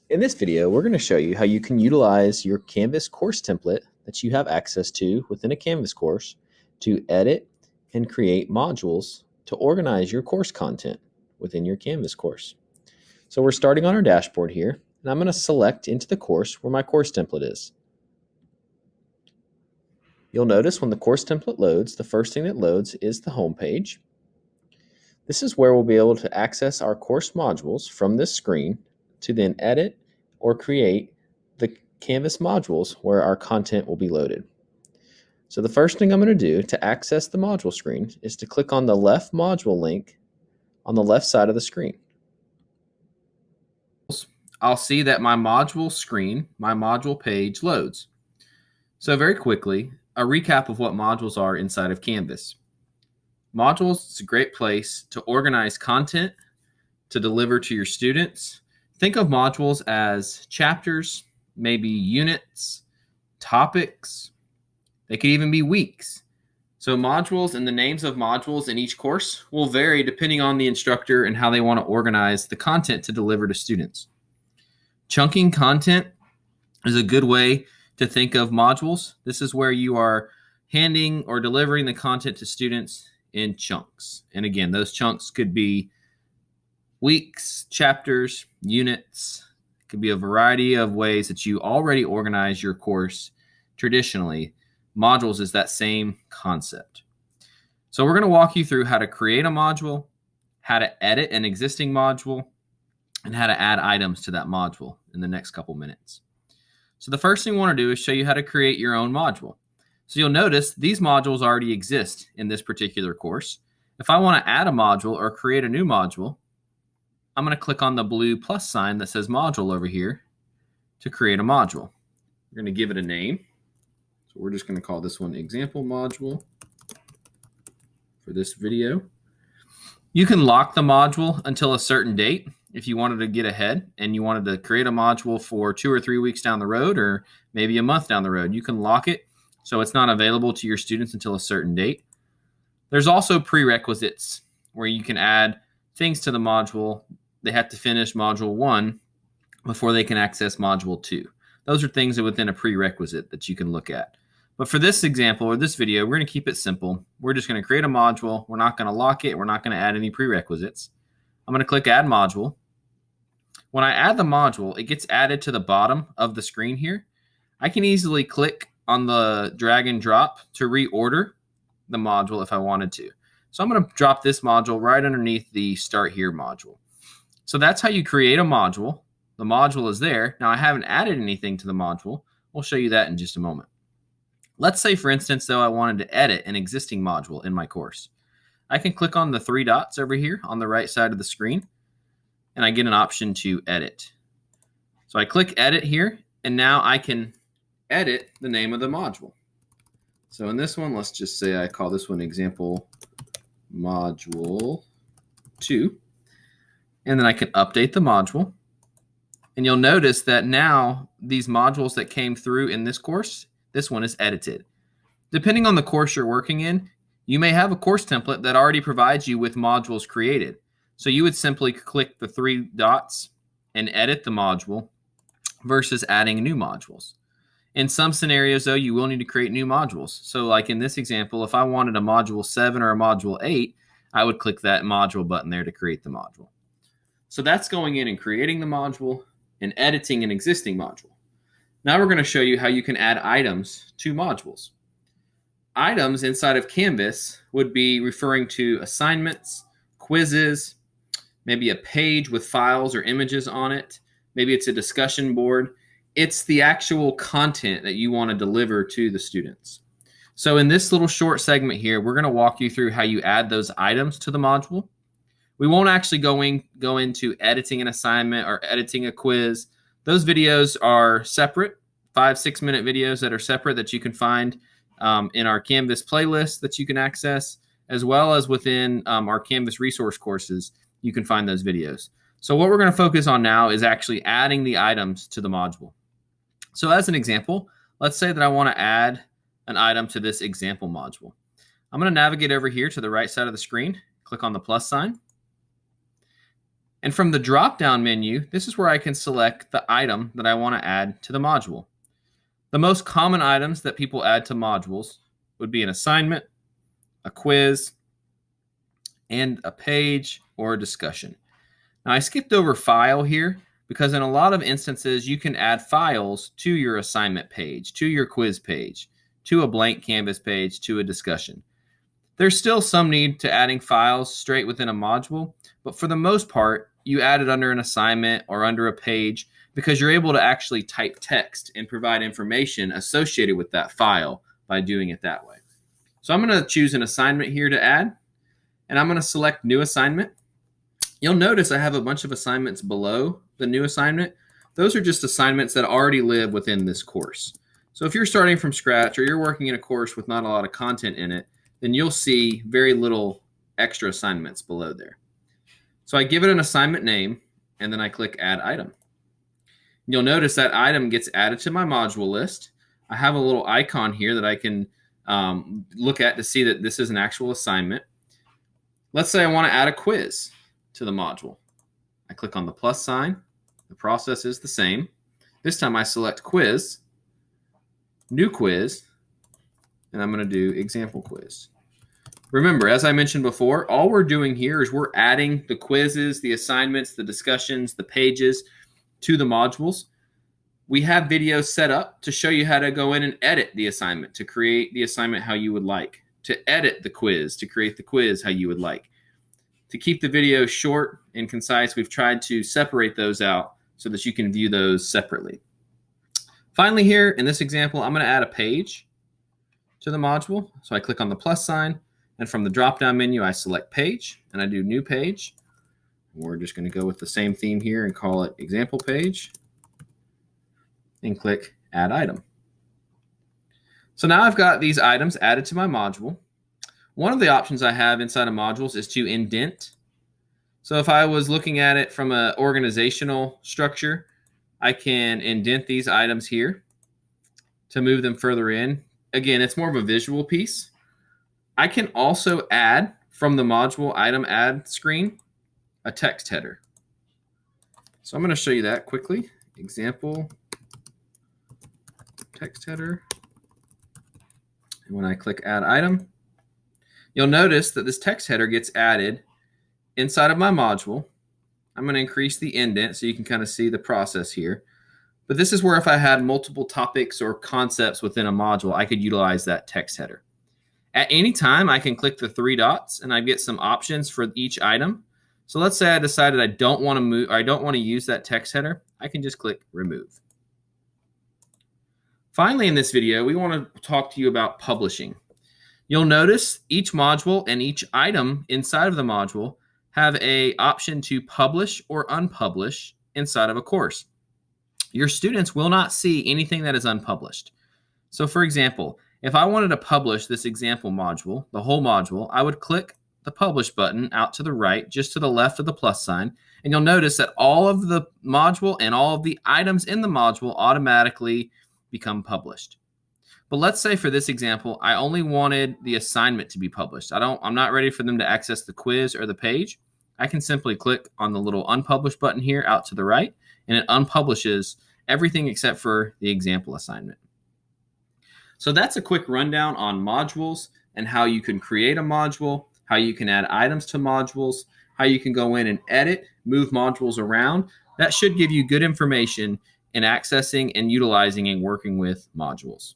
In this video, we're going to show you how you can utilize your Canvas course template that you have access to within a Canvas course to edit and create modules to organize your course content within your Canvas course. So we're starting on our dashboard here, and I'm going to select into the course where my course template is. You'll notice when the course template loads, the first thing that loads is the home page. This is where we'll be able to access our course modules from this screen to then edit or create the Canvas modules where our content will be loaded. So the first thing I'm going to do to access the module screen is to click on the left module link on the left side of the screen. I'll see that my module screen, my module page loads. So very quickly, a recap of what modules are inside of Canvas. Modules is a great place to organize content, to deliver to your students. Think of modules as chapters, maybe units, topics. They could even be weeks. So modules and the names of modules in each course will vary depending on the instructor and how they want to organize the content to deliver to students. Chunking content is a good way to think of modules. This is where you are handing or delivering the content to students in chunks. And again, those chunks could be weeks, chapters, units. It could be a variety of ways that you already organize your course traditionally. Modules is that same concept. So we're going to walk you through how to create a module, how to edit an existing module, and how to add items to that module in the next couple minutes. So the first thing we want to do is show you how to create your own module. So you'll notice these modules already exist in this particular course. If I want to add a module or create a new module, I'm going to click on the blue plus sign that says module over here to create a module. We're going to give it a name. So we're just going to call this one example module for this video. You can lock the module until a certain date if you wanted to get ahead and you wanted to create a module for 2 or 3 weeks down the road or maybe a month down the road. You can lock it so it's not available to your students until a certain date. There's also prerequisites where you can add things to the module. They have to finish module 1 before they can access module 2. Those are things that within a prerequisite that you can look at. But for this example or this video, we're going to keep it simple. We're just going to create a module. We're not going to lock it. We're not going to add any prerequisites. I'm going to click Add Module. When I add the module, it gets added to the bottom of the screen here. I can easily click on the drag and drop to reorder the module if I wanted to. So I'm going to drop this module right underneath the Start Here module. So that's how you create a module. The module is there. Now I haven't added anything to the module. We'll show you that in just a moment. Let's say, for instance, though, I wanted to edit an existing module in my course. I can click on the 3 dots over here on the right side of the screen, and I get an option to edit. So I click edit here, and now I can edit the name of the module. So in this one, let's just say I call this one example module 2. And then I can update the module. And you'll notice that now these modules that came through in this course, this one is edited. Depending on the course you're working in, you may have a course template that already provides you with modules created. So you would simply click the 3 dots and edit the module versus adding new modules. In some scenarios, though, you will need to create new modules. So like in this example, if I wanted a module 7 or a module 8, I would click that module button there to create the module. So that's going in and creating the module and editing an existing module. Now we're going to show you how you can add items to modules. Items inside of Canvas would be referring to assignments, quizzes, maybe a page with files or images on it. Maybe it's a discussion board. It's the actual content that you want to deliver to the students. So in this little short segment here, we're going to walk you through how you add those items to the module. We won't actually go into editing an assignment or editing a quiz. Those videos are separate, 5-6 minute videos that are separate that you can find in our Canvas playlist that you can access, as well as within our Canvas resource courses, you can find those videos. So what we're going to focus on now is actually adding the items to the module. So as an example, let's say that I want to add an item to this example module. I'm going to navigate over here to the right side of the screen, click on the plus sign. And from the drop-down menu, this is where I can select the item that I want to add to the module. The most common items that people add to modules would be an assignment, a quiz, and a page or a discussion. Now, I skipped over file here because in a lot of instances, you can add files to your assignment page, to your quiz page, to a blank Canvas page, to a discussion. There's still some need to adding files straight within a module, but for the most part, you add it under an assignment or under a page because you're able to actually type text and provide information associated with that file by doing it that way. So I'm going to choose an assignment here to add, and I'm going to select new assignment. You'll notice I have a bunch of assignments below the new assignment. Those are just assignments that already live within this course. So if you're starting from scratch or you're working in a course with not a lot of content in it, then you'll see very little extra assignments below there. So I give it an assignment name, and then I click Add Item. You'll notice that item gets added to my module list. I have a little icon here that I can look at to see that this is an actual assignment. Let's say I want to add a quiz to the module. I click on the plus sign. The process is the same. This time I select Quiz, New Quiz, and I'm going to do Example Quiz. Remember, as I mentioned before, all we're doing here is we're adding the quizzes, the assignments, the discussions, the pages to the modules. We have videos set up to show you how to go in and edit the assignment, to create the assignment how you would like, to edit the quiz, to create the quiz how you would like. To keep the video short and concise, we've tried to separate those out so that you can view those separately. Finally here, in this example, I'm going to add a page to the module. So I click on the plus sign, and from the drop-down menu, I select Page, and I do New Page. We're just going to go with the same theme here and call it Example Page, and click Add Item. So now I've got these items added to my module. One of the options I have inside of modules is to indent. So if I was looking at it from an organizational structure, I can indent these items here to move them further in. Again, it's more of a visual piece. I can also add from the module item add screen a text header. So I'm going to show you that quickly. Example text header. And when I click add item, you'll notice that this text header gets added inside of my module. I'm going to increase the indent so you can kind of see the process here. But this is where if I had multiple topics or concepts within a module, I could utilize that text header. At any time, I can click the three dots and I get some options for each item. So let's say I decided I don't want to move, or I don't want to use that text header. I can just click remove. Finally, in this video, we want to talk to you about publishing. You'll notice each module and each item inside of the module have an option to publish or unpublish inside of a course. Your students will not see anything that is unpublished. So for example, if I wanted to publish this example module, the whole module, I would click the publish button out to the right, just to the left of the plus sign, and you'll notice that all of the module and all of the items in the module automatically become published. But let's say for this example, I only wanted the assignment to be published. I'm not ready for them to access the quiz or the page. I can simply click on the little unpublish button here out to the right, and it unpublishes everything except for the example assignment. So that's a quick rundown on modules and how you can create a module, how you can add items to modules, how you can go in and edit, move modules around. That should give you good information in accessing and utilizing and working with modules.